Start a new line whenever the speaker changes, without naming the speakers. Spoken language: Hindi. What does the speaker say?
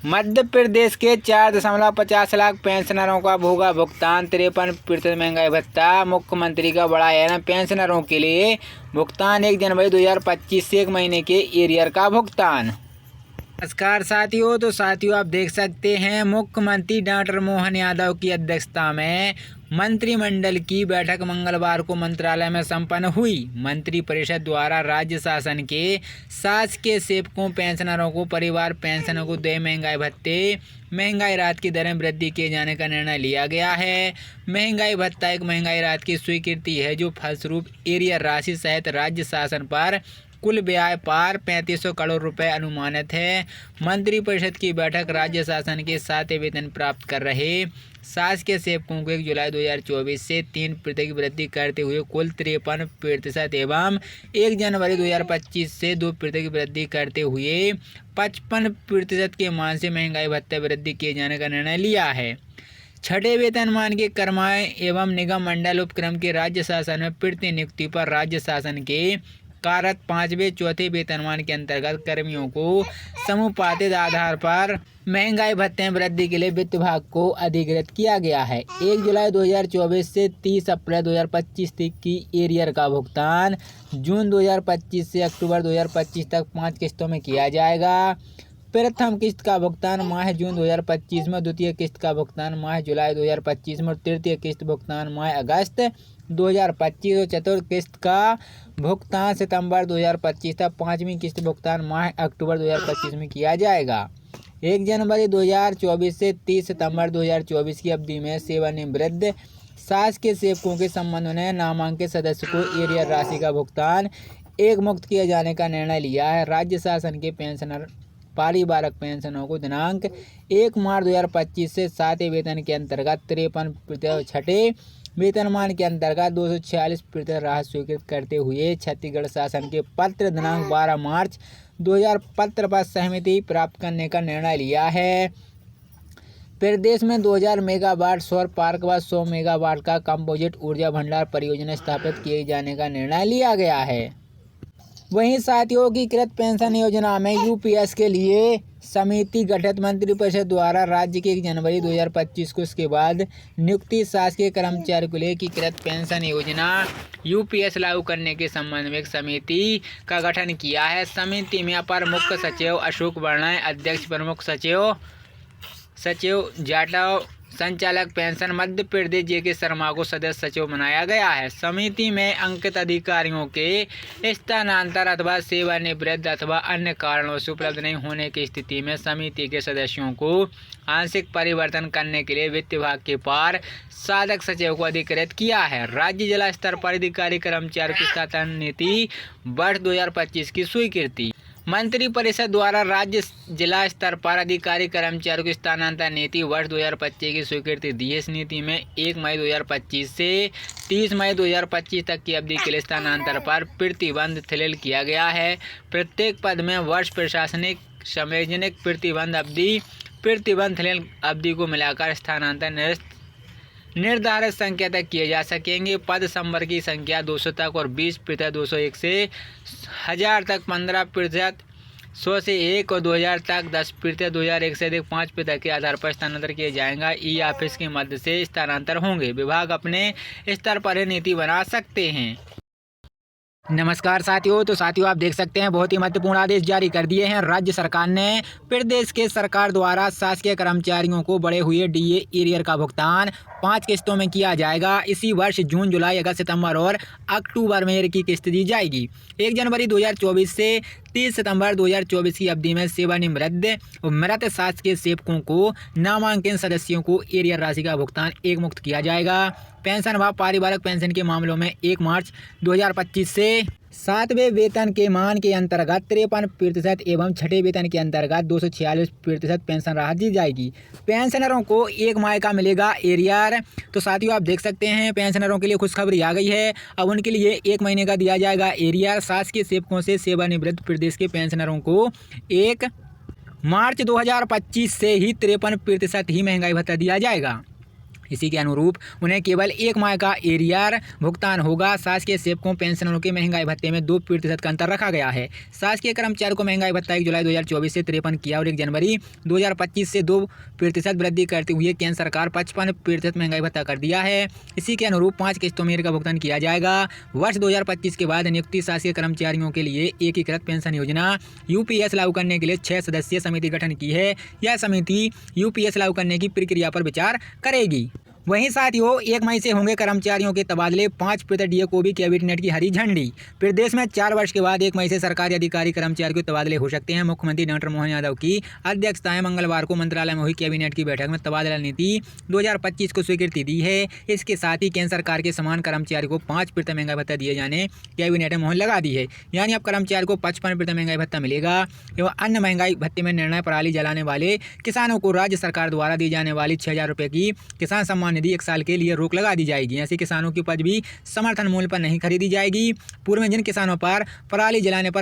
मध्य प्रदेश के 4.50 लाख पेंशनरों का होगा भुगतान 53% महंगाई भत्ता। मुख्यमंत्री का बड़ा ऐलान, पेंशनरों के लिए भुगतान 1 जनवरी 2025 से 1 महीने के एरियर का भुगतान। नमस्कार साथियों, तो साथियों आप देख सकते हैं मुख्यमंत्री डॉक्टर मोहन यादव की अध्यक्षता में मंत्रिमंडल की बैठक मंगलवार को मंत्रालय में संपन्न हुई। मंत्रिपरिषद द्वारा राज्य शासन के शासकीय सेवकों, पेंशनरों को परिवार पेंशनों को देय महंगाई भत्ते, महंगाई राहत की दरें वृद्धि किए जाने का निर्णय लिया गया है। महंगाई भत्ता एक महंगाई राहत की स्वीकृति है जो फलस्वरूप एरियर राशि सहित राज्य शासन पर कुल व्यय पर 3500 करोड़ रुपए अनुमानित है। मंत्रिपरिषद की बैठक राज्य शासन के 7वें वेतन प्राप्त कर रहे शासकीय सेवकों को 1 जुलाई 2024 से 3% की वृद्धि करते हुए कुल 53% एवं 1 जनवरी 2025 से 2% की वृद्धि करते हुए 55% के मान से महंगाई भत्ते वृद्धि किए जाने का निर्णय लिया है। छठे वेतनमान के कर्मचारी एवं निगम मंडल उपक्रम के राज्य शासन में प्रति नियुक्ति पर राज्य शासन के कार्यरत 5वें चौथे वेतनमान के अंतर्गत कर्मियों को समुपार्जित आधार पर महंगाई भत्ते वृद्धि के लिए वित्त विभाग को अधिकृत किया गया है। 1 जुलाई 2024 से 30 अप्रैल 2025 तक की एरियर का भुगतान जून 2025 से अक्टूबर 2025 तक 5 किस्तों में किया जाएगा। प्रथम किस्त का भुगतान माह जून 2025 में, द्वितीय किस्त का भुगतान माह जुलाई 2025 में और तृतीय किस्त भुगतान माह अगस्त 2025 और चतुर्थ किस्त का भुगतान सितंबर 2025 तक, 5वीं किस्त भुगतान माह अक्टूबर 2025 में किया जाएगा। 1 जनवरी 2024 से 30 सितंबर 2024 की अवधि में सेवानिवृत्त शासकीय सेवकों के संबंध में नामांकित सदस्य को एरियर राशि का भुगतान एक मुक्त किए जाने का निर्णय लिया है। राज्य शासन के पेंशनर पारिवारिक पेंशनों को दिनांक 1 मार्च 2025 से 7वें वेतन के अंतर्गत 53%, छठे वेतनमान के अंतर्गत 246% राहत स्वीकृत करते हुए छत्तीसगढ़ शासन के पत्र दिनांक 12 मार्च 2000 पत्र पर सहमति प्राप्त करने का निर्णय लिया है। प्रदेश में 2000 मेगावाट सौर पार्क व 100 मेगावाट का कंपोजिट ऊर्जा भंडार परियोजना स्थापित किए जाने का निर्णय लिया गया है। वहीं साथियों की कृत पेंशन योजना में यूपीएस के लिए समिति गठित मंत्रिपरिषद द्वारा राज्य के 1 जनवरी 2025 को इसके बाद नियुक्ति शासकीय कर्मचारी को लेकर एकीकृत पेंशन योजना यूपीएस लागू करने के संबंध में एक समिति का गठन किया है। समिति में अपर मुख्य सचिव अशोक वर्मा, अध्यक्ष प्रमुख सचिव जाटव, संचालक पेंशन मध्य प्रदेश जे.के. शर्मा को सदस्य सचिव बनाया गया है। समिति में अंकित अधिकारियों के स्थानांतर अथवा सेवानिवृत्त अथवा अन्य कारणों से उपलब्ध नहीं होने की स्थिति में समिति के सदस्यों को आंशिक परिवर्तन करने के लिए वित्त विभाग के पार साधक सचिव को अधिकृत किया है। राज्य जिला स्तर पर अधिकारी कर्मचारी की स्थानांतरण नीति वर्ष 2025 की स्वीकृति। मंत्रिपरिषद द्वारा राज्य जिला स्तर पर अधिकारी कर्मचारियों की स्थानांतरण नीति वर्ष 2025 की स्वीकृति दी है। इस नीति में 1 मई 2025 से 30 मई 2025 तक की अवधि के लिए स्थानांतरण पर प्रतिबंध शिथिल किया गया है। प्रत्येक पद में वर्ष प्रशासनिक संवैधानिक प्रतिबंध शिथिल अवधि को मिलाकर स्थानांतरण निर्धारित संख्या तक किए जा सकेंगे। पद संवर्ग की संख्या 200 तक और 20% 201 से 1000 तक, 15% 100 से 1 और 2000 तक 10%, 2001 से अधिक 5% के आधार पर स्थानांतरण किए जाएगा। ई ऑफिस के मध्य से स्थानांतरण होंगे। विभाग अपने स्तर पर नीति बना सकते हैं। नमस्कार साथियों, तो साथियों आप देख सकते हैं बहुत ही महत्वपूर्ण आदेश जारी कर दिए हैं राज्य सरकार ने। प्रदेश के सरकार द्वारा शासकीय कर्मचारियों को बढ़े हुए डीए एरियर का भुगतान 5 किस्तों में किया जाएगा। इसी वर्ष जून, जुलाई, अगस्त, सितंबर और अक्टूबर में की किस्त दी जाएगी। 1 जनवरी 2024 से 30 सितंबर 2024 की अवधि में सेवानिवृत्त और मृत शासकीय सेवकों को नामांकित सदस्यों को एरियर राशि का भुगतान एक मुक्त किया जाएगा। पेंशन व पारिवारिक पेंशन के मामलों में 1 मार्च 2025 से 7वें वेतन के मान के अंतर्गत 53% एवं छठे वेतन के अंतर्गत 246% पेंशन राहत दी जाएगी। पेंशनरों को 1 माह का मिलेगा एरियर। तो साथियों आप देख सकते हैं पेंशनरों के लिए खुशखबरी आ गई है। अब उनके लिए 1 महीने का दिया जाएगा एरियर। शासकीय सेवकों से सेवानिवृत्त प्रदेश के पेंशनरों को 1 मार्च 2025 से ही 53% ही महंगाई भत्ता दिया जाएगा। इसी के अनुरूप उन्हें केवल 1 माह का एरियर भुगतान होगा। शासकीय सेवकों पेंशनरों के महंगाई भत्ते में 2% का अंतर रखा गया है। शासकीय कर्मचारियों को महंगाई भत्ता 1 जुलाई 2024 से 53 किया और 1 जनवरी 2025 से 2% वृद्धि करते हुए केंद्र सरकार 55% महंगाई भत्ता कर दिया है। इसी के अनुरूप 5 किस्तों में इनका भुगतान किया जाएगा। वर्ष 2025 के बाद नियुक्ति शासकीय कर्मचारियों के लिए एकीकृत पेंशन योजना यूपीएस लागू करने के लिए 6 सदस्यीय समिति गठन की है। यह समिति यूपीएस लागू करने की प्रक्रिया पर विचार करेगी। वहीं साथियों 1 मई से होंगे कर्मचारियों के तबादले, 5% डीए को भी कैबिनेट की हरी झंडी। प्रदेश में 4 वर्ष के बाद 1 मई से सरकारी अधिकारी कर्मचारियों के तबादले हो सकते हैं। मुख्यमंत्री डॉक्टर मोहन यादव की अध्यक्षता में मंगलवार को मंत्रालय में हुई कैबिनेट की बैठक में तबादला नीति 2025 को स्वीकृति दी है। इसके साथ ही केंद्र सरकार के समान कर्मचारी को 5% महंगाई भत्ता दिए जाने कैबिनेट ने मोहर लगा दी है। यानी अब कर्मचारी को 55% महंगाई भत्ता मिलेगा। एवं अन्य महंगाई भत्ते में निर्णय पराली जलाने वाले किसानों को राज्य सरकार द्वारा दी जाने वाली 6,000 रुपये की किसान सम्मान निधि 1 साल के लिए रोक लगा दी जाएगी। ऐसे किसानों की उपज भी समर्थन मूल्य पर नहीं खरीदी जाएगी। पूर्व में जिन किसानों पर पराली जलाने पर